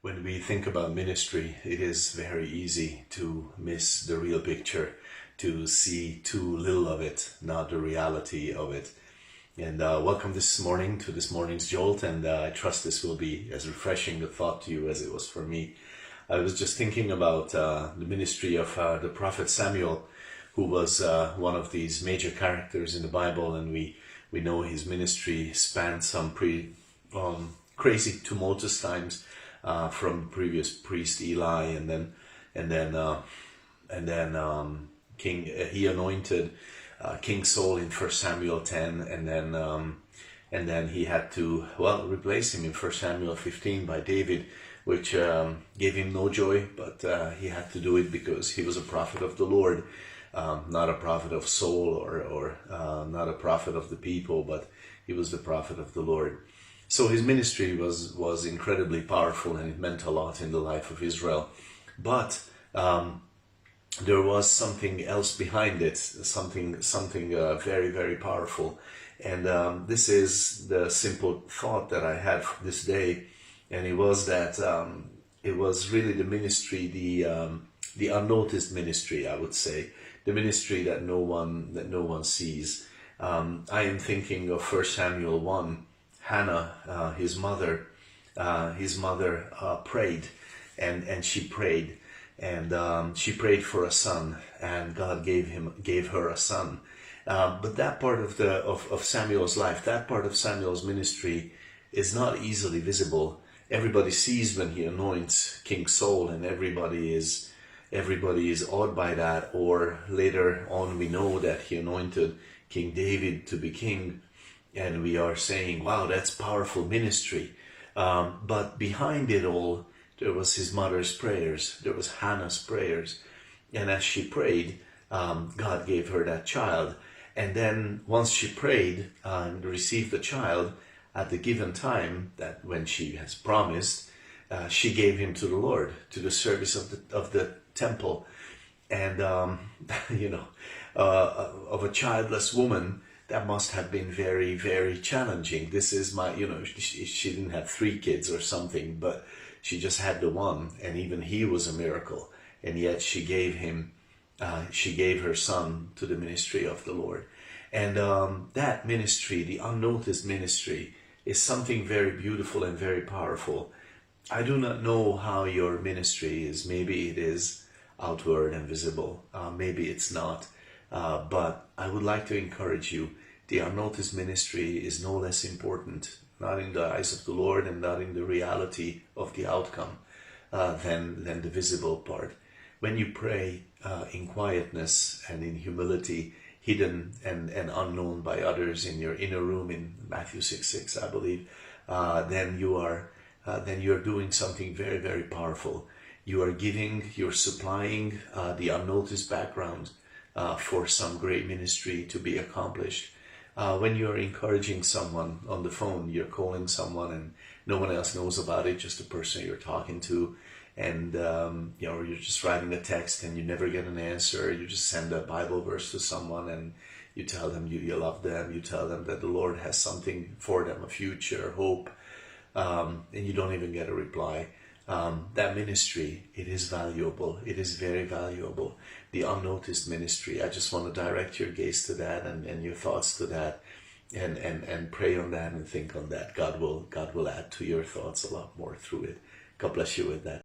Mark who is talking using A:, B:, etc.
A: When we think about ministry, it is very easy to miss the real picture, to see too little of it, not the reality of it. And welcome this morning to this morning's Jolt, and I trust this will be as refreshing a thought to you as it was for me. I was just thinking about the ministry of the prophet Samuel, who was one of these major characters in the Bible, and we know his ministry spanned some pretty crazy, tumultuous times from previous priest Eli, and then he anointed King Saul in 1 Samuel 10, and then he had to replace him in 1 Samuel 15 by David, which gave him no joy, but he had to do it because he was a prophet of the Lord, not a prophet of Saul or not a prophet of the people, but he was the prophet of the Lord. So his ministry was incredibly powerful, and it meant a lot in the life of Israel. But there was something else behind it, something very, very powerful. And this is the simple thought that I had for this day, and it was that it was really the ministry, the unnoticed ministry, I would say, the ministry that no one sees. I am thinking of 1 Samuel 1. Hannah, his mother prayed, and she prayed, and she prayed for a son, and God gave her a son. But that part of Samuel's life, that part of Samuel's ministry, is not easily visible. Everybody sees when he anoints King Saul, and everybody is awed by that. Or later on, we know that he anointed King David to be king. And we are saying, wow, that's powerful ministry. But behind it all, there was his mother's prayers. There was Hannah's prayers. And as she prayed, God gave her that child. And then once she prayed and received the child, at the given time, that when she has promised, she gave him to the Lord, to the service of the temple. And, of a childless woman, that must have been very, very challenging. This is she didn't have 3 kids or something, but she just had the one, and even he was a miracle. And yet she gave her son to the ministry of the Lord. And that ministry, the unnoticed ministry, is something very beautiful and very powerful. I do not know how your ministry is. Maybe it is outward and visible. Maybe it's not. But I would like to encourage you, the unnoticed ministry is no less important, not in the eyes of the Lord and not in the reality of the outcome, than the visible part. When you pray in quietness and in humility, hidden and unknown by others in your inner room in Matthew 6:6, I believe, then you're doing something very, very powerful. You're supplying the unnoticed background for some great ministry to be accomplished. When you're encouraging someone on the phone, you're calling someone and no one else knows about it, just the person you're talking to, and you're just writing a text and you never get an answer. You just send a Bible verse to someone and you tell them you love them. You tell them that the Lord has something for them, a future, hope, and you don't even get a reply. That ministry, it is valuable. It is very valuable. The unnoticed ministry. I just want to direct your gaze to that and your thoughts to that, and pray on that and think on that. God will add to your thoughts a lot more through it. God bless you with that.